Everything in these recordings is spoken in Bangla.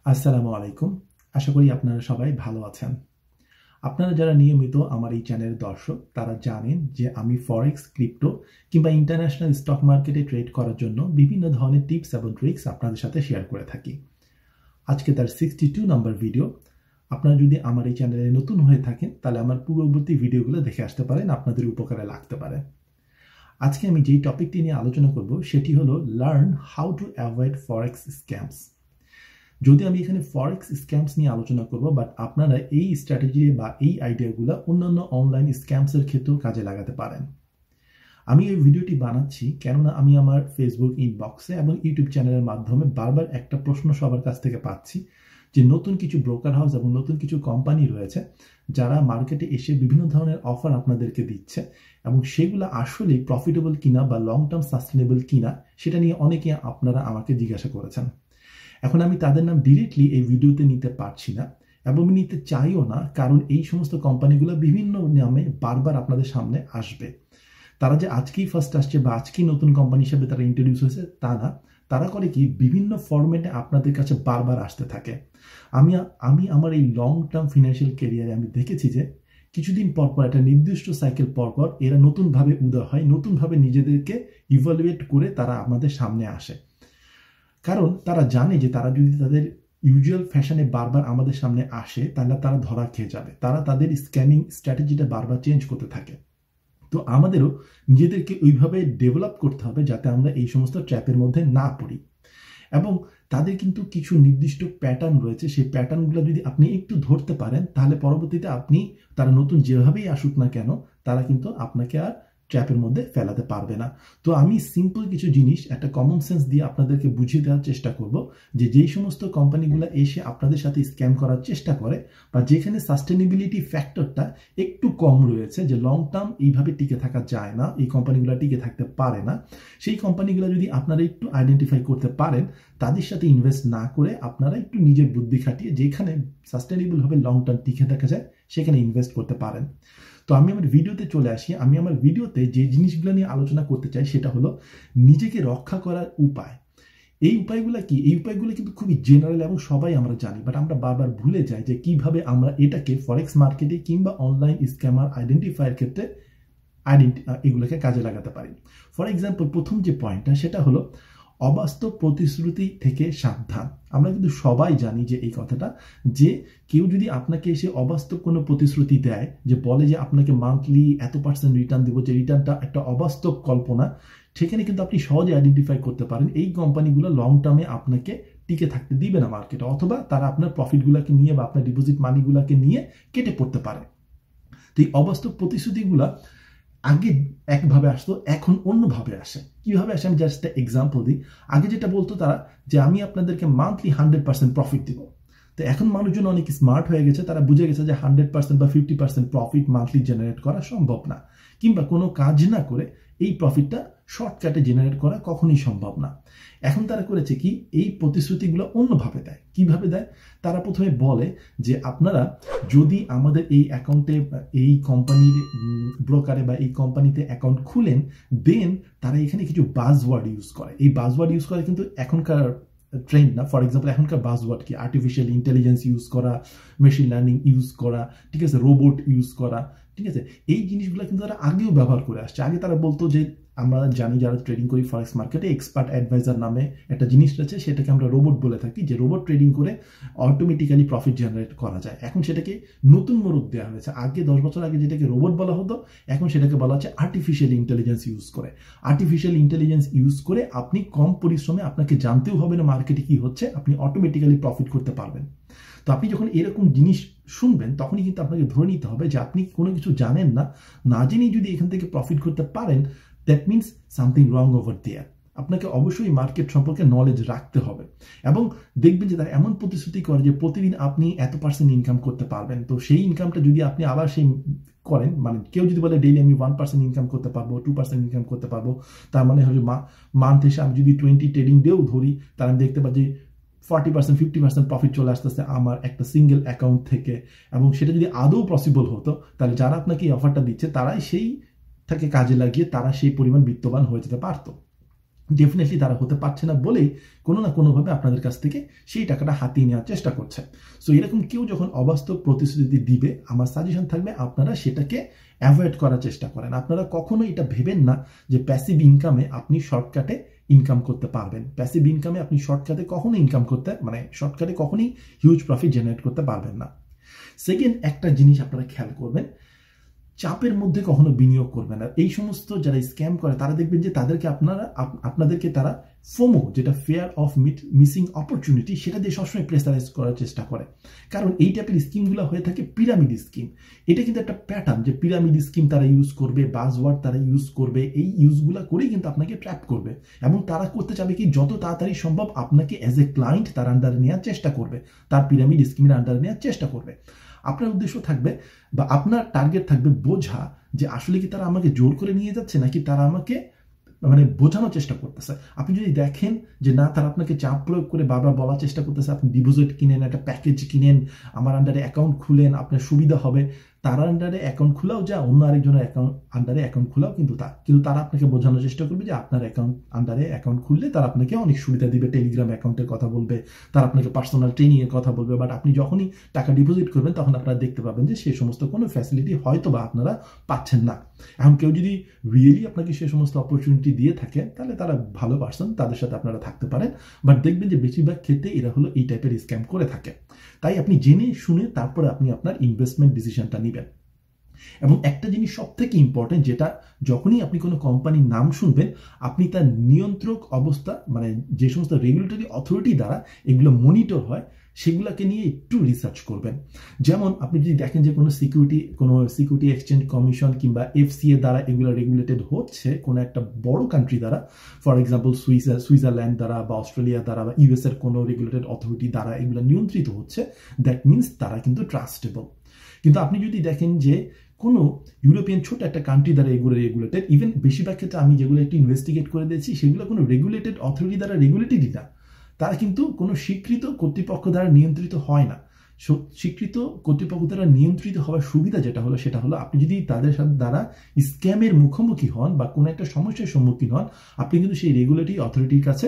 আসসালামু আলাইকুম। আশা করি আপনারা সবাই ভালো আছেন। আপনারা যারা নিয়মিত আমার এই চ্যানেলের দর্শক তারা জানেন যে আমি ফরেক্স, ক্রিপ্টো কিংবা ইন্টারন্যাশনাল স্টক মার্কেটে ট্রেড করার জন্য বিভিন্ন ধরনের টিপস এবং ট্রিক্স আপনাদের সাথে শেয়ার করে থাকি। আজকে তার 62 নম্বর ভিডিও। আপনারা যদি আমার এই চ্যানেলে নতুন হয়ে থাকেন তাহলে আমার পূর্ববর্তী ভিডিওগুলো দেখে আসতে পারেন, আপনাদের উপকারে লাগতে পারে। আজকে আমি যেই টপিকটি নিয়ে আলোচনা করব সেটি হলো learn how to avoid forex scams. যদি আমি এখানে ফরেক্স স্ক্যামস নিয়ে আলোচনা করব, বাট আপনারা এই স্ট্র্যাটেজি বা এই আইডিয়াগুলো অন্যান্য অনলাইন স্ক্যামসের ক্ষেত্রেও কাজে লাগাতে পারেন। আমি এই ভিডিওটি বানাচ্ছি কেননা আমি আমার ফেসবুক ইনবক্সে এবং ইউটিউব চ্যানেলের মাধ্যমে বারবার একটা প্রশ্ন সবার কাছ থেকে পাচ্ছি যে নতুন কিছু ব্রোকার হাউস এবং নতুন কিছু কোম্পানি রয়েছে যারা মার্কেটে এসে বিভিন্ন ধরনের অফার আপনাদেরকে দিচ্ছে এবং সেগুলো আসলে প্রফিটেবল কিনা বা লং টার্ম সাস্টেনেবল কিনা সেটা নিয়ে অনেকে আপনারা আমাকে জিজ্ঞাসা করেছেন। এখন আমি তাদের নাম ডিরেক্টলি এই ভিডিওতে নিতে পারছি না এবং নিতে চাইও না, কারণ এই সমস্ত কোম্পানিগুলো বিভিন্ন নামে বারবার আপনাদের সামনে আসবে। তারা যে আজকেই ফার্স্ট আসছে বা আজকেই নতুন কোম্পানি হিসেবে তারা ইন্ট্রোডিউস হয়েছে তা না, তারা করে কি বিভিন্ন ফরম্যাটে আপনাদের কাছে বারবার আসতে থাকে। আমি আমার এই লং টার্ম ফিনান্সিয়াল ক্যারিয়ারে আমি দেখেছি যে কিছুদিন পর পর একটা নির্দিষ্ট সাইকেল পর পর এরা নতুনভাবে উদয় হয়, নতুনভাবে নিজেদেরকে ইভালুয়েট করে তারা আমাদের সামনে আসে। কারণ তারা জানে যে তারা যদি তাদের ইউজুয়াল ফ্যাশনে বারবার আমাদের সামনে আসে তাহলে তারা ধরা খেয়ে যাবে, তারা তাদের স্ক্যামিং স্ট্র্যাটেজিটা বারবার চেঞ্জ করতে থাকে। তো আমাদেরও নিজেদেরকে ওইভাবে ডেভেলপ করতে হবে যাতে আমরা এই সমস্ত ট্র্যাপের মধ্যে না পড়ি। এবং তাদের কিন্তু কিছু নির্দিষ্ট প্যাটার্ন রয়েছে, সেই প্যাটার্নগুলো যদি আপনি একটু ধরতে পারেন তাহলে পরবর্তীতে আপনি তারা নতুন যেভাবেই আসুক না কেন তারা কিন্তু আপনাকে আর ট্র্যাপের মধ্যে ফেলাতে পারবে না। তো আমি সিম্পল কিছু জিনিস একটা কমন সেন্স দিয়ে আপনাদেরকে বুঝিয়ে দেওয়ার চেষ্টা করব যে যেই সমস্ত কোম্পানিগুলো এসে আপনাদের সাথে স্ক্যাম করার চেষ্টা করে বা যেখানে সাস্টেনেবিলিটি ফ্যাক্টরটা একটু কম রয়েছে, যে লং টার্ম এইভাবে টিকে থাকা যায় না, এই কোম্পানিগুলো টিকে থাকতে পারে না, সেই কোম্পানিগুলো যদি আপনারা একটু আইডেন্টিফাই করতে পারেন তাদের সাথে ইনভেস্ট না করে আপনারা একটু নিজের বুদ্ধি খাটিয়ে যেখানে সাস্টেনেবল হবে লং টার্ম টিকে থাকা যায় সেখানে ইনভেস্ট করতে পারেন। তো আমি আমার ভিডিওতে চলে আসি। আমি আমার ভিডিওতে যে জিনিসগুলো নিয়ে আলোচনা করতে চাই সেটা হলো নিজেকে রক্ষা করার উপায়। এই উপায়গুলো কি? এই উপায়গুলো কিন্তু খুবই জেনারেল এবং সবাই আমরা জানি, বাট আমরা বারবার ভুলে যাই যে কিভাবে আমরা এটাকে ফরেক্স মার্কেটে কিংবা অনলাইন স্ক্যামার আইডেন্টিফায়ার ক্ষেত্রে এগুলোকে কাজে লাগাতে পারি। ফর এক্সাম্পল, প্রথম যে পয়েন্টটা সেটা হলো অবাস্তব প্রতিশ্রুতি থেকে সাবধান। আমরা কিন্তু সবাই জানি যে এই কথাটা, যে কেউ যদি আপনাকে এসে অবাস্তব কোনো প্রতিশ্রুতি দেয়, যে বলে যে আপনাকে মান্থলি এত % রিটার্ন দেবো, যে রিটার্নটা একটা অবাস্তব কল্পনা, সেখানে কিন্তু আপনি সহজে আইডেন্টিফাই করতে পারেন এই কোম্পানিগুলো লং টার্মে আপনাকে টিকে থাকতে দিবে না মার্কেটে, অথবা তারা আপনার প্রফিটগুলোকে নিয়ে বা আপনার ডিপোজিট মানিগুলোকে নিয়ে কেটে পড়তে পারে। তো এই অবাস্তব প্রতিশ্রুতিগুলা আগে একভাবে আসতো, এখন অন্যভাবে আসে। কিভাবে আসে আমি জাস্ট একটা এক্সাম্পল দিই। আগে যেটা বলতো তারা যে আমি আপনাদেরকে মান্থলি 100% প্রফিট দিব। তো এখন মানুষজন অনেক স্মার্ট হয়ে গেছে, তারা বুঝে গেছে যে 100% বা 50% প্রফিট মান্থলি জেনারেট করা সম্ভব না, কিংবা কোনো কাজ না করে এই প্রফিটটা শর্টকাটে জেনারেট করা কখনোই সম্ভব না। এখন তারা করেছে কি, এই প্রতিশ্রুতিগুলো অন্যভাবে দেয়। কিভাবে দেয়? তারা প্রথমে বলে যে আপনারা যদি আমাদের এই অ্যাকাউন্টে এই কোম্পানির ব্রোকারে বা এই কোম্পানিতে অ্যাকাউন্ট খুলেন, দেন তারা এখানে কিছু বাজওয়ার্ড ইউজ করে। এই বাজওয়ার্ড ইউজ করে কিন্তু এখনকার ট্রেন্ড না। ফর এক্সাম্পল, এখনকার বাজওয়ার্ড কি? আর্টিফিশিয়াল ইন্টেলিজেন্স ইউজ করা, মেশিন লার্নিং ইউজ করা, ঠিক আছে, রোবট ইউজ করা, ঠিক আছে। এই জিনিসগুলো কিন্তু তারা আগেও ব্যবহার করে আসছে। আগে তারা বলতো যে আমরা জানি যারা ট্রেডিং করি ফরেক্স মার্কেটে, এক্সপার্ট অ্যাডভাইজার নামে একটা জিনিস রয়েছে, সেটাকে আমরা রোবট বলে থাকি, যে রোবট ট্রেডিং করে অটোমেটিক্যালি প্রফিট জেনারেট করা যায়। এখন সেটাকে নতুন মোড়ক দেওয়া হয়েছে। আগে 10 বছর আগে যেটাকে রোবট বলা হতো, এখন সেটাকে বলা হচ্ছে আর্টিফিশিয়াল ইন্টেলিজেন্স ইউজ করে। আর্টিফিশিয়াল ইন্টেলিজেন্স ইউজ করে আপনি কম পরিশ্রমে, আপনাকে জানতেও হবে না মার্কেটে কি হচ্ছে, আপনি অটোমেটিক্যালি প্রফিট করতে পারবেন। তো আপনি যখন এরকম জিনিস শুনবেন তখনই কিন্তু আপনাকে ধরে নিতে হবে যে আপনি কোনো কিছু জানেন না, না জেনেই যদি এখান থেকে প্রফিট করতে পারেন, that means something wrong over there. আপনাকে অবশ্যই মার্কেট সম্পর্কে নলেজ রাখতে হবে। এবং দেখবেন যে তারা এমন প্রতিশ্রুতি করে যে প্রতিদিন আপনি এত % ইনকাম করতে পারবেন। তো সেই ইনকামটা যদি আপনি আবার সেই করেন, মানে কেউ যদি বলে ডেইলি আমি 1% ইনকাম করতে পারবো, 2% ইনকাম করতে পারবো, তার মানে হলো মান্থ এসে আমি যদি 20 ট্রেডিং ডেও ধরি, তার আমি দেখতে পাচ্ছি 40% 50% প্রফিট চলে আসতেছে আমার একটা সিঙ্গেল অ্যাকাউন্ট থেকে। এবং সেটা যদি আদৌ পসিবল হতো তাহলে যারা আপনাকে এই অফারটা দিচ্ছে তারাই সেই থেকে কাজে লাগিয়ে তারা সেই পরিমাণ বিত্তবান হয়ে যেতে পারতো। ডেফিনেটলি তারা হতে পারছে না বলেই কোনো না কোনোভাবে আপনাদের কাছ থেকে সেই টাকাটা হাতিয়ে নেওয়ার চেষ্টা করছে। সো এরকম কেউ যখন অবাস্তব প্রতিশ্রুতি দিবে, আমার সাজেশন থাকবে আপনারা সেটাকে অ্যাভয়েড করার চেষ্টা করেন। আপনারা কখনোই এটা ভেবেন না যে প্যাসিভ ইনকামে আপনি শর্টকাটে ইনকাম করতে পারবেন। প্যাসিভ ইনকামে আপনি শর্টকাটে কখনোই ইনকাম করতে শর্টকাটে কখনোই হিউজ প্রফিট জেনারেট করতে পারবেন না। সেকেন্ড একটা জিনিস আপনারা খেয়াল করবেন, চাপের মধ্যে কখনো বিনিয়োগ করবেন না। এই সমস্ত যারা স্ক্যাম করে তারা দেখবেন যে আপনাদেরকে তারা ফোমো, যেটা ফিয়ার অফ মিসিং অপরচুনিটি, সেটা দিয়ে সবসময় প্রেসারাইজ করার চেষ্টা করে। কারণ এই টাইপের স্কিমগুলো হয়ে থাকে পিরামিড স্কিম। এটা কিন্তু একটা প্যাটার্ন যে পিরামিড স্কিম তারা ইউজ করবে, বাজওয়ার্ড তারা ইউজ করবে, এই ইউজগুলো করেই কিন্তু আপনাকে ট্র্যাপ করবে। এবং তারা করতে চাবে কি, যত তাড়াতাড়ি সম্ভব আপনাকে অ্যাজ এ ক্লায়েন্ট তার আন্ডারে নেওয়ার চেষ্টা করবে, তার পিরামিড স্কিমের আন্ডারে নেওয়ার চেষ্টা করবে। আপনার উদ্দেশ্য থাকবে বা আপনার টার্গেট থাকবে বোঝা যে আসলে কি তারা আমাকে জোর করে নিয়ে যাচ্ছে নাকি তারা আমাকে বোঝানোর চেষ্টা করতেছে। আপনি যদি দেখেন যে না, তারা আপনাকে চাপ প্রয়োগ করে বারবার বলার চেষ্টা করতেছে আপনি ডিপোজিট কিনেন, একটা প্যাকেজ কিনেন, আমার আন্ডারে অ্যাকাউন্ট খুলেন, আপনার সুবিধা হবে, তার আন্ডারে অ্যাকাউন্ট খোলাও যা, অন্য আরেকজনের আন্ডারে অ্যাকাউন্ট খোলাও কিন্তু তারা আপনাকে বোঝানোর চেষ্টা করবে যে আপনার আন্ডারে অ্যাকাউন্ট খুললে তারা আপনাকে অনেক সুবিধা দিবে, টেলিগ্রাম অ্যাকাউন্টের কথা বলবে, তারা আপনাকে পার্সোনাল ট্রেনিং এর কথা বলবে। বাট আপনি যখনই টাকা ডিপোজিট করবেন তখন আপনারা দেখতে পাবেন যে সেই সমস্ত কোনো ফ্যাসিলিটি হয়তো বা আপনারা পাচ্ছেন না। এখন কেউ যদি রিয়েলি আপনাকে সেই সমস্ত অপরচুনিটি দিয়ে থাকে তাহলে তারা ভালো পার্সন, তাদের সাথে আপনারা থাকতে পারেন। বাট দেখবেন যে বেশিরভাগ ক্ষেত্রে এরা হলো এই টাইপের স্ক্যাম করে থাকে। তাই আপনি জেনে শুনে তারপরে আপনি আপনার ইনভেস্টমেন্ট ডিসিশনটা নেবেন। এবং একটা জিনিস সব থেকে ইম্পর্টেন্ট, যেটা যখনই আপনি কোনো কোম্পানির নাম শুনবেন আপনি তার নিয়ন্ত্রক অবস্থা, যে সমস্ত রেগুলেটরি অথরিটি দ্বারা এগুলো মনিটর হয় সেগুলোকে নিয়ে একটু রিসার্চ করবেন। যেমন আপনি যদি দেখেন যে কোনো সিকিউরিটি এক্সচেঞ্জ কমিশন কিংবা এফসিএ দ্বারা এগুলো রেগুলেটেড হচ্ছে কোনো একটা বড় কান্ট্রি দ্বারা, ফর এক্সাম্পল সুইজারল্যান্ড দ্বারা বা অস্ট্রেলিয়া দ্বারা বা ইউএস এর কোনো রেগুলেটেড অথরিটি দ্বারা এগুলো নিয়ন্ত্রিত হচ্ছে, দ্যাট মিনস তারা কিন্তু ট্রাস্টেবল। কিন্তু আপনি যদি দেখেন যে কোনো ইউরোপিয়ান ছোট একটা কান্ট্রি দ্বারা এগুলো রেগুলেটেড, ইভেন বেশিরভাগ ক্ষেত্রে আমি যেগুলো একটু ইনভেস্টিগেট করে দিয়েছি সেগুলো কোনো রেগুলেটেড অথরিটি দ্বারা রেগুলেটেডই না, তারা কিন্তু কোনো স্বীকৃত কর্তৃপক্ষ দ্বারা নিয়ন্ত্রিত হয় না। স্বীকৃত কর্তৃপক্ষ দ্বারা নিয়ন্ত্রিত হওয়ার সুবিধা সেটা হলো আপনি যদি তাদের সাথে দ্বারা স্ক্যামের মুখোমুখি হন বা কোনো একটা সমস্যার সম্মুখীন হন, আপনি কিন্তু সেই রেগুলেটরি অথরিটির কাছে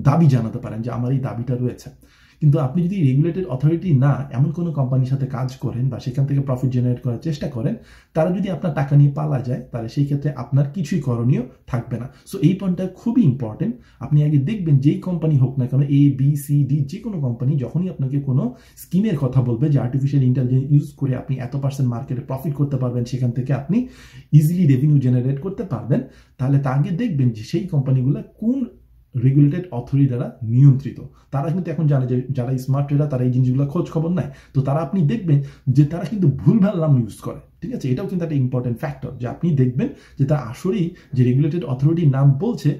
দাবি জানাতে পারেন যে আমার এই দাবিটা রয়েছে। কিন্তু আপনি যদি রেগুলেটেড অথরিটি না এমন কোনো কোম্পানির সাথে কাজ করেন বা সেখান থেকে প্রফিট জেনারেট করার চেষ্টা করেন, তারা যদি আপনার টাকা নিয়ে পালা যায় তাহলে সেই ক্ষেত্রে আপনার কিছুই করণীয় থাকবে না। সো এই পয়েন্টটা খুবই ইম্পর্টেন্ট। আপনি আগে দেখবেন যেই কোম্পানি হোক না কেন, এ বি সি ডি, যে কোনো কোম্পানি যখনই আপনাকে কোনো স্কিমের কথা বলবে যে আর্টিফিশিয়াল ইন্টেলিজেন্স ইউজ করে আপনি এত % মার্কেটে প্রফিট করতে পারবেন, সেখান থেকে আপনি ইজিলি রেভিনিউ জেনারেট করতে পারবেন, তাহলে তার আগে দেখবেন যে সেই কোম্পানিগুলো কোন রেগুলেটেড অথরিটি দ্বারা নিয়ন্ত্রিত। তারা কিন্তু এখন জানে যে যারা স্মার্ট ট্রেডার তারা এই জিনিসগুলো খোঁজ খবর নেয়, তো তারা আপনি দেখবেন যে তারা কিন্তু ভুলভাল নাম ইউজ করে। ঠিক আছে, এটাও কিন্তু একটা ইম্পর্টেন্ট ফ্যাক্টর যে আপনি দেখবেন যে তারা আসলেই যে রেগুলেটেড অথরিটির নাম বলছে,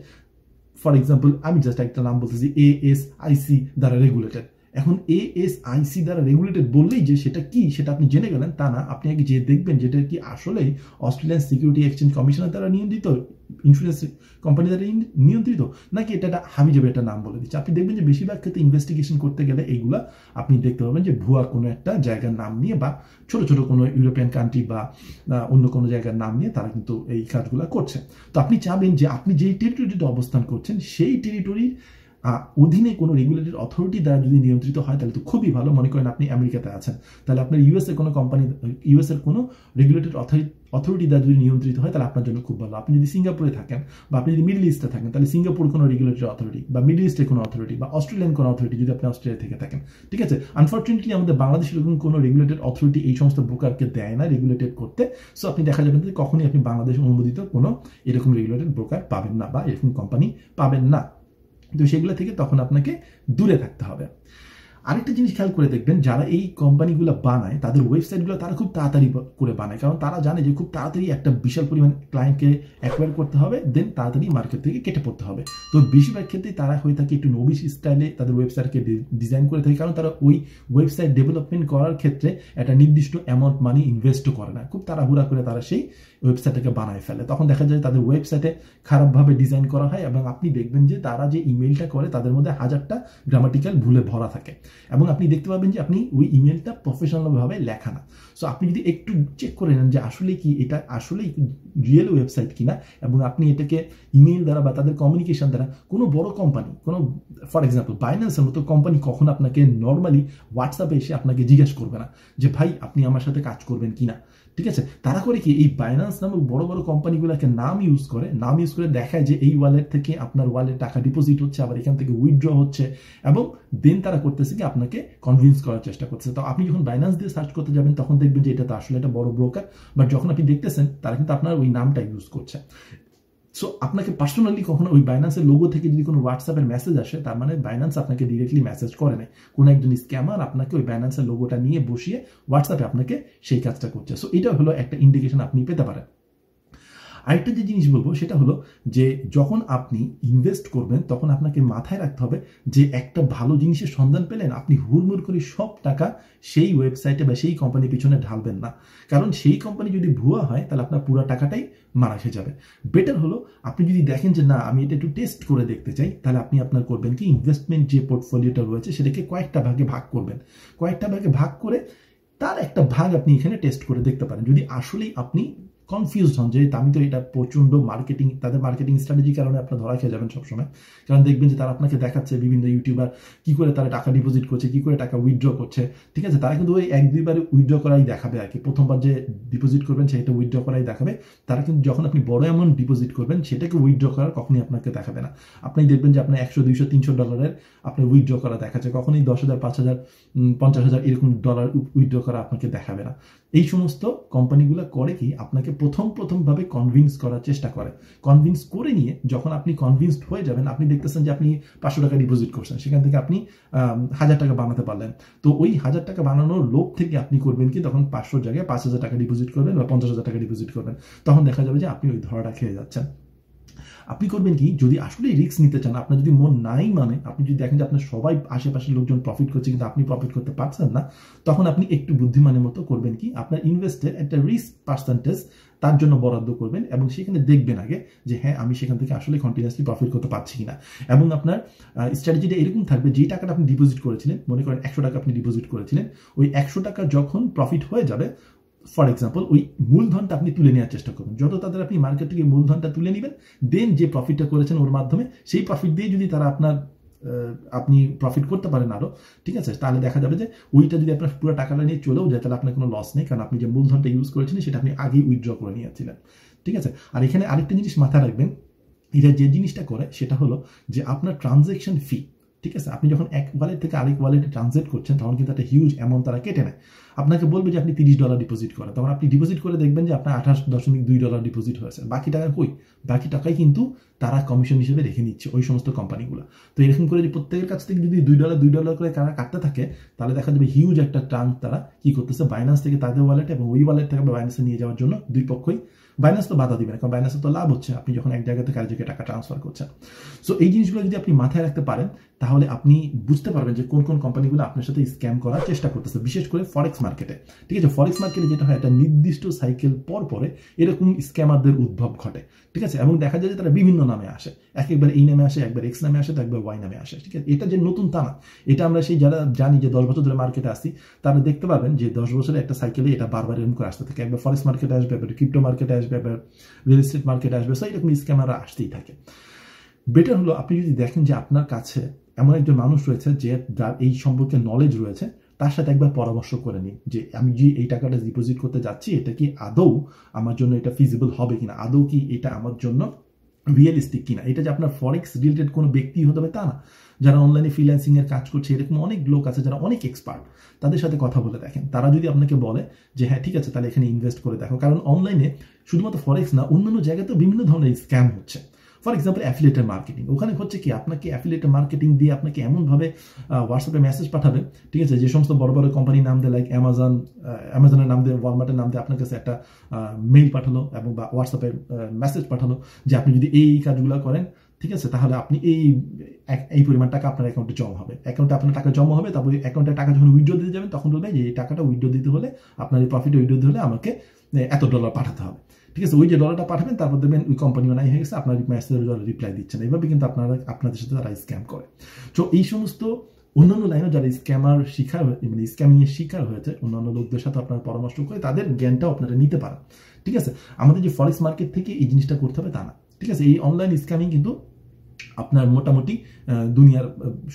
ফর এক্সাম্পল আমি জাস্ট একটা নাম বলতেছি ASIC দ্বারা রেগুলেটেড। এখন ASIC দ্বারা রেগুলেটেড বললেই যে সেটা কি সেটা আপনি জেনে গেলেন তা না, আপনি আগে যে দেখবেন যেটা কি আসলেই অস্ট্রেলিয়ান সিকিউরিটি এক্সচেঞ্জ কমিশনের দ্বারা নিয়ন্ত্রিত, ইন্স্যুরেন্স কোম্পানি দ্বারা নিয়ন্ত্রিত, নাকি এটা হাবিজাবি একটা নাম বলে দিচ্ছে। আপনি দেখবেন যে বেশিরভাগ ক্ষেত্রে ইনভেস্টিগেশন করতে গেলে এইগুলা আপনি দেখতে পাবেন যে ভুয়া কোনো একটা জায়গার নাম নিয়ে বা ছোট ছোট কোনো ইউরোপিয়ান কান্ট্রি বা অন্য কোনো জায়গার নাম নিয়ে তারা কিন্তু এই কাজগুলো করছে। তো আপনি চাবেন যে আপনি যেই টেরিটরিতে অবস্থান করছেন সেই টেরিটরির অধীনে কোনো রেগুলেটেড অথরিটি দ্বারা যদি নিয়ন্ত্রিত হয় তাহলে তো খুবই ভালো। মনে করেন আপনি আমেরিকাতে আছেন, তাহলে আপনার ইউএস এর কোনো কোম্পানি, ইউএস এর কোনো রেগুলেটেড অথরিটি দ্বারা যদি নিয়ন্ত্রিত হয় তাহলে আপনার জন্য খুব ভালো। আপনি যদি সিঙ্গাপুরে থাকেন বা আপনি যদি মিডল ইস্টে থাকেন তাহলে সিঙ্গাপুর কোনো রেগুলেটরি অথরিটি বা মিডল ইস্টের কোনো অথরিটি বা অস্ট্রেলিয়ান কোনো অথরিটি যদি আপনি অস্ট্রেলিয়া থেকে থাকেন। ঠিক আছে, আনফর্চুনেটলি আমাদের বাংলাদেশের এরকম কোনো রেগুলেটেড অথরিটি এই সমস্ত ব্রোকারকে দেয় না রেগুলেটেড করতে। সো আপনি দেখা যাবেন যে কখনই আপনি বাংলাদেশ অনুমোদিত কোনো এরকম রেগুলেটেড ব্রোকার পাবেন না বা এরকম কোম্পানি পাবেন না। তো সেগুলো থেকে তখন আপনাকে দূরে থাকতে হবে। আরেকটা জিনিস খেয়াল করে দেখবেন, যারা এই কোম্পানিগুলো বানায় তাদের ওয়েবসাইটগুলো তারা খুব তাড়াতাড়ি করে বানায়, কারণ তারা জানে যে খুব তাড়াতাড়ি একটা বিশাল পরিমাণ ক্লায়েন্টকে অ্যাকোয়ার করতে হবে, দেন তাড়াতাড়ি মার্কেট থেকে কেটে পড়তে হবে। তো বেশিরভাগ ক্ষেত্রে তারা হয়ে থাকে একটু নবিশ স্টাইলে তাদের ওয়েবসাইটকে ডিজাইন করে থাকে, কারণ তারা ওই ওয়েবসাইট ডেভেলপমেন্ট করার ক্ষেত্রে একটা নির্দিষ্ট অ্যামাউন্ট মানি ইনভেস্টও করে না, খুব তাড়াহুড়া করে তারা সেই ওয়েবসাইটটাকে বানায় ফেলে। তখন দেখা যায় তাদের ওয়েবসাইটে খারাপভাবে ডিজাইন করা হয় এবং আপনি দেখবেন যে তারা যে ইমেইলটা করে তাদের মধ্যে 1000টা গ্রামাটিক্যাল ভুলে ভরা থাকে। এবং আপনি দেখতে পাবেন যে আপনি ওই ইমেলটা প্রফেশনালভাবে লেখা না। সো আপনি যদি একটু চেক করে নেন যে আসলে কি এটা আসলেই রিয়েল ওয়েবসাইট কিনা, এবং আপনি এটাকে ইমেল দ্বারা বা তাদের কমিউনিকেশন দ্বারা কোনো বড় কোম্পানি, কোনো ফর এক্সাম্পল বাইন্যান্সের মতো কোম্পানি কখন আপনাকে নর্মালি হোয়াটসঅ্যাপে এসে আপনাকে জিজ্ঞেস করবে না যে ভাই আপনি আমার সাথে কাজ করবেন কিনা, ঠিক আছে? তারা করে কি, এই বাইন্যান্স নামক বড় বড় কোম্পানিগুলোকে নাম ইউজ করে দেখায় যে এই ওয়ালেট থেকে আপনার ওয়ালেট টাকা ডিপোজিট হচ্ছে, আবার এখান থেকে উইথড্র হচ্ছে, এবং দেন তারা করতেছে কি আপনাকে কনভিন্স করার চেষ্টা করছে। তো আপনি যখন বাইন্যান্স দিয়ে সার্চ করতে যাবেন তখন দেখবেন যে এটা তো আসলে একটা বড় ব্রোকার, বাট যখন আপনি দেখতেছেন তারা কিন্তু আপনার ওই নামটা ইউজ করছে। সো আপনাকে পার্সোনালি কখনো ওই বাইন্যান্সের লোগো থেকে যদি কোনো হোয়াটসঅ্যাপের মেসেজ আসে, তার মানে বাইন্যান্স আপনাকে ডিরেক্টলি মেসেজ করে নেয়, কোনো একজন স্ক্যামার আপনাকে ওই বাইন্যান্সের লোগোটা নিয়ে বসিয়ে হোয়াটসঅ্যাপে আপনাকে সেই কাজটা করছে। সো এটা হলো একটা ইন্ডিকেশন আপনি পেতে পারেন। আরেকটা যে জিনিস বলবো সেটা হলো যে যখন আপনি ইনভেস্ট করবেন তখন আপনাকে মাথায় রাখতে হবে যে একটা ভালো জিনিসের সন্ধান পেলেন, আপনি হুড়মুড় করে সব টাকা সেই ওয়েবসাইটে বা সেই কোম্পানির পিছনে ঢালবেন না, কারণ সেই কোম্পানি যদি ভুয়া হয় তাহলে আপনার পুরো টাকাটাই মারা খেয়ে যাবে। বেটার হলো আপনি যদি দেখেন যে না আমি এটা একটু টেস্ট করে দেখতে চাই, তাহলে আপনি আপনার করবেন কি, ইনভেস্টমেন্ট যে পোর্টফোলিওটা রয়েছে সেটাকে কয়েকটা ভাগে ভাগ করবেন, কয়েকটা ভাগে ভাগ করে তার একটা ভাগ আপনি এখানে টেস্ট করে দেখতে পারেন। যদি আসলেই আপনি কনফিউজ হন যে আমি তো এটা প্রচন্ড মার্কেটিং, তাদের মার্কেটিং স্ট্র্যাটেজির কারণে আপনার ধরা খেয়ে যাবেন সবসময়, কারণ দেখবেন যে তারা আপনাকে দেখাচ্ছে বিভিন্ন ইউটিউবার কি করে তারা টাকা ডিপোজিট করছে, কি করে টাকা উইথড্র করছে, ঠিক আছে? তারা কিন্তু ওই এক দুইবারে উইথড্র করাই দেখাবে আর কি, প্রথমবার যে ডিপোজিট করবেন সেটা উইথড্র করাই দেখাবে। তারা কিন্তু যখন আপনি বড় অ্যামাউন্ট ডিপোজিট করবেন সেটাকে উইথড্র করার কখনই আপনাকে দেখাবে না। আপনি দেখবেন যে আপনার 100, 200, 300 ডলারের আপনার উইথড্র করা দেখাচ্ছে, কখনোই 10,000, 5,000, 50,000 এরকম ডলার উইথড্র করা আপনাকে দেখাবে না। এই সমস্ত কোম্পানিগুলো করে কি আপনাকে প্রথমভাবে কনভিন্স করার চেষ্টা করে, কনভিন্স করে নিয়ে যখন আপনি কনভিন্সড হয়ে যাবেন, আপনি দেখতেছেন যে আপনি 500 টাকা ডিপোজিট করছেন, সেখান থেকে আপনি 1000 টাকা বানাতে পারলেন, তো ওই 1000 টাকা বানানোর লোভ থেকে আপনি করবেন কি, তখন 500 জায়গায় 5,000 টাকা ডিপোজিট করবেন বা 50,000 টাকা ডিপোজিট করবেন, তখন দেখা যাবে যে আপনি ওই ধরাটা খেয়ে যাচ্ছেন। আপনি করবেন কি, যদি আসলে রিস্ক নিতে চান, আপনার যদি মন নাই মানে, আপনি যদি দেখেন যে আপনার সবাই আশেপাশের লোকজন প্রফিট করছে কিন্তু আপনি প্রফিট করতে পারছেন না, তখন আপনি একটু বুদ্ধিমানের মতো করবেন কি, আপনার ইনভেস্টের একটা রিস্ক পার্সেন্টেজ তার জন্য বরাদ্দ করবেন, এবং সেখানে দেখবেন আগে যে হ্যাঁ আমি সেখান থেকে আসলে কন্টিনিউয়াসলি প্রফিট করতে পারছি কিনা। এবং আপনার স্ট্র্যাটেজিটা এরকম থাকবে, যে টাকাটা আপনি ডিপোজিট করেছিলেন, মনে করেন 100 টাকা আপনি ডিপোজিট করেছিলেন, ওই 100 টাকা যখন প্রফিট হয়ে যাবে, ফর এক্সাম্পল ওই মূলধনটা আপনি তুলে নেওয়ার চেষ্টা করবেন, যত তাদের আপনি মার্কেট থেকে মূলধনটা তুলে নেবেন, দেন যে প্রফিটটা করেছেন ওর মাধ্যমে সেই প্রফিট দিয়ে যদি তারা আপনি প্রফিট করতে পারেন আরো, ঠিক আছে, তাহলে দেখা যাবে যে ওইটা যদি আপনার পুরো টাকাটা নিয়ে চলেও যায় তাহলে আপনার কোনো লস নেই, কারণ আপনি যে মূলধনটা ইউজ করেছিলেন সেটা আপনি আগেই উইথড্র করে নিয়েছিলেন, ঠিক আছে? আর এখানে আরেকটা জিনিস মাথায় রাখবেন, এটা যে জিনিসটা করে সেটা হলো যে আপনার ট্রানজ্যাকশন ফি, ঠিক আছে? আপনি যখন এক ওয়ালেট থেকে আরেক ওয়ালেটে ট্রানজেক্ট করছেন তখন কিন্তু একটা হিউজ অ্যামাউন্ট তারা কেটে নেয়। আপনাকে বলবে যে আপনি $30 ডিপোজিট করেন, তখন আপনি ডিপোজিট করে দেখবেন যে আপনার $28.2 ডিপোজিট হয়েছে, বাকি টাকা কই? বাকি টাকাই কিন্তু তারা কমিশন হিসেবে রেখে নিচ্ছে ওই সমস্ত কোম্পানিগুলো। তো এরকম করে যদি প্রত্যেকের কাছ থেকে যদি $2 করে তারা কাটতে থাকে, তাহলে দেখা যাবে হিউজ একটা ট্রাঙ্ক তারা কি করতেছে, বাইন্যান্স থেকে তাদের ওয়ালেটে এবং ওই ওয়ালেট থেকে বাইন্যান্সে নিয়ে যাওয়ার জন্য দুই পক্ষই, বাইন্যান্স তো বাধা দিবে না, কারণ বাইন্যান্সের তো লাভ হচ্ছে আপনি যখন এক জায়গা থেকে আরেক জায়গায় টাকা ট্রান্সফার করছেন। সো এই জিনিসগুলো যদি আপনি মাথায় রাখতে পারেন তাহলে আপনি বুঝতে পারবেন যে কোন কোন কোম্পানিগুলো আপনার সাথে স্ক্যাম করার চেষ্টা করতেছে, বিশেষ করে ফরেক্স মার্কেটে, ঠিক আছে? ফরেক্স মার্কেটে যেটা হয়, একটা নির্দিষ্ট সাইকেল পরে এরকম স্ক্যামারদের উদ্ভব ঘটে, ঠিক আছে? এবং দেখা যায় যে তারা বিভিন্ন নামে আসে, একবার এই নামে আসে, একবার এক্স নামে আসে, তো একবার ওয়াই নামে আসে, ঠিক আছে? এটা যে নতুন তা না, এটা আমরা সেই যারা জানি যে 10 বছর ধরে মার্কেটে আসি তারা দেখতে পাবেন যে 10 বছরের একটা সাইকেলে এটা বারবার এরকম করে আসতে থাকে, একবার ফরেক্স মার্কেটে আসবে, একবার ক্রিপ্টো মার্কেটে আসবে, একবার রিয়েল এস্টেট মার্কেটে আসবে, সো এরকম স্ক্যামাররা আসতেই থাকে। বেটার হলো আপনি যদি দেখেন যে আপনার কাছে এমন একজন মানুষ রয়েছে যে যার এই সম্পর্কে নলেজ রয়েছে, তার সাথে একবার পরামর্শ করে নিন যে আমি যে এই টাকাটা ডিপোজিট করতে যাচ্ছি এটা কি আদৌ আমার জন্য এটা ফিজিবল হবে কিনা, আদৌ কি এটা আমার জন্য রিয়েলিস্টিক কিনা। এটা যে আপনার ফরেক্স রিলেটেড কোনো ব্যক্তি হতে হবে তা না, যারা অনলাইনে ফ্রিল্যান্সিং এর কাজ করছে এরকম অনেক লোক আছে যারা অনেক এক্সপার্ট, তাদের সাথে কথা বলে দেখেন, তারা যদি আপনাকে বলে যে হ্যাঁ ঠিক আছে তাহলে এখানে ইনভেস্ট করে দেখো, কারণ অনলাইনে শুধুমাত্র ফরেক্স না অন্যান্য জায়গাতেও বিভিন্ন ধরনের স্ক্যাম হচ্ছে। ফর এক্সাম্পল অ্যাফিলিয়েটেড মার্কেটিং, ওখানে হচ্ছে কি আপনাকে অ্যাফিলিয়েটেড মার্কেটিং দিয়ে আপনাকে এমনভাবে হোয়াটসঅ্যাপে মেসেজ পাঠাবে, ঠিক আছে, যে সমস্ত বড় বড় কোম্পানির নাম দিয়ে, লাইক অ্যামাজনের নাম দিয়ে, ওয়ালমার্টের নাম দিয়ে আপনার কাছে একটা মেইল পাঠালো এবং বা হোয়াটসঅ্যাপে মেসেজ পাঠালো যে আপনি যদি এই কাজগুলো করেন, ঠিক আছে, তাহলে আপনি এই পরিমাণ টাকা আপনার অ্যাকাউন্টে জমা হবে, অ্যাকাউন্টে আপনার টাকা জমা হবে, তারপর অ্যাকাউন্টে টাকা যখন উইথড্র দিতে যাবেন তখন বলবে যে এই টাকাটা উইথড্র দিতে হলে, আপনার এই প্রফিট উইথড্র দিতে হলে আমাকে এত ডলার পাঠাতে হবে, ঠিক আছে? ওই যে ডলারটা পাঠাবেন তারপর দেখবেন ওই কোম্পানি বানাই হয়ে গেছে, আপনার মেসেজের রিপ্লাই দিচ্ছে না, এইভাবে কিন্তু আপনাদের সাথে তারা স্ক্যাম করে। তো এই সমস্ত অন্যান্য লাইনে যারা স্ক্যামার শিকার মানে স্ক্যামিং এর শিকার হয়েছে অন্যান্য লোকদের সাথে আপনার পরামর্শ করে তাদের জ্ঞানটাও আপনারা নিতে পারেন। ঠিক আছে, আমাদের যে ফরেক্স মার্কেট থেকে এই জিনিসটা করতে হবে তা না। ঠিক আছে, এই অনলাইন স্ক্যামিং কিন্তু আপনার মোটামুটি দুনিয়ার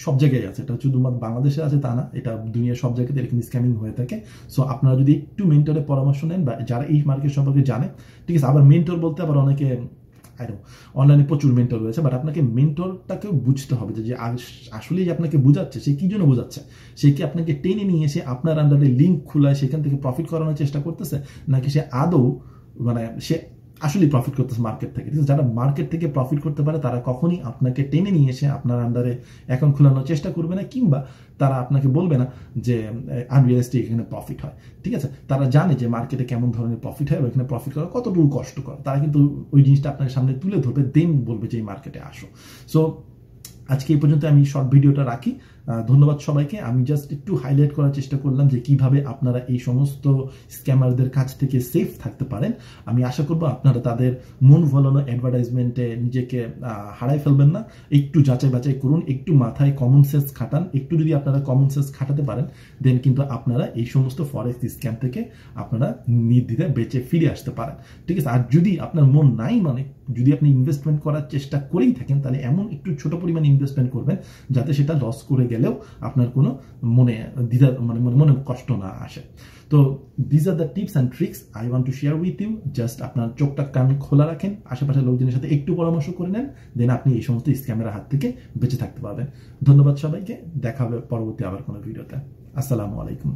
সব জায়গায় আছে, এটা শুধুমাত্র বাংলাদেশে আছে তা না, এটা দুনিয়ার সব জায়গাতে এরকম স্ক্যামিং হয়ে থাকে। সো আপনারা যদি একটু মেন্টরের পরামর্শ নেন বা যারা এই মার্কেট সম্পর্কে জানে, ঠিক আছে, আবার মেন্টর বলতে আবার অনেকে অনলাইনে প্রচুর মেন্টর রয়েছে, বাট আপনাকে মেন্টরটাকেও বুঝতে হবে যে আসলেই যে আপনাকে বোঝাচ্ছে সে কি জন্য বোঝাচ্ছে, সে কি আপনাকে টেনে নিয়ে এসে আপনার আন্ডারে লিঙ্ক খোলায় সেখান থেকে প্রফিট করানোর চেষ্টা করতেছে, নাকি সে আদৌ মানে সে আসলে প্রফিট করতেছে মার্কেট থেকে। ঠিক আছে, যারা মার্কেট থেকে প্রফিট করতে পারে তারা কখনই আপনাকে টেনে নিয়ে এসে আপনার আন্ডারে অ্যাকাউন্ট খোলানোর চেষ্টা করবে না, কিংবা তারা আপনাকে বলবে না যে আনরিয়ালিস্টিক এখানে প্রফিট হয়। ঠিক আছে, তারা জানে যে মার্কেটে কেমন ধরনের প্রফিট হয়, এখানে প্রফিট করা কতটুকু কষ্টকর, তারা কিন্তু ওই জিনিসটা আপনার সামনে তুলে ধরবে, দেন বলবে যে এই মার্কেটে আসো। সো আজকে এই পর্যন্ত আমি শর্ট ভিডিওটা রাখি। ধন্যবাদ সবাইকে। আমি জাস্ট একটু হাইলাইট করার চেষ্টা করলাম যে কিভাবে আপনারা এই সমস্ত স্ক্যামারদের কাছ থেকে সেফ থাকতে পারেন। আমি আশা করব আপনারা তাদের মন ভোলানো অ্যাডভার্টাইজমেন্টে নিজেকে হারাই ফেলবেন না, একটু যাচাই বাছাই করুন, একটু মাথায় কমন সেন্স খাটান। একটু যদি আপনারা কমন সেন্স খাটাতে পারেন দেন কিন্তু আপনারা এই সমস্ত ফরেক্স স্ক্যাম থেকে আপনারা নির্দ্বিধায় বেঁচে ফিরে আসতে পারেন। ঠিক আছে, আর যদি আপনার মন নাই, মানে যদি আপনি ইনভেস্টমেন্ট করার চেষ্টা করেই থাকেন, তাহলে এমন একটু ছোট পরিমাণ ইনভেস্টমেন্ট করবেন যাতে সেটা লস করে গেলেও আপনার কোনো মনে দ্বিধা মানে মনে কষ্ট না আসে। তো this are the tips and tricks I want to share with you. Just আপনার চোখটা কান খোলা রাখেন, আশেপাশের লোকজনের সাথে একটু পরামর্শ করে নেন, দেন আপনি এই সমস্ত স্ক্যামের হাত থেকে বেঁচে থাকতে পারবেন। ধন্যবাদ সবাইকে, দেখা হবে পরবর্তী আবার কোনো ভিডিওতে। আসসালামু আলাইকুম।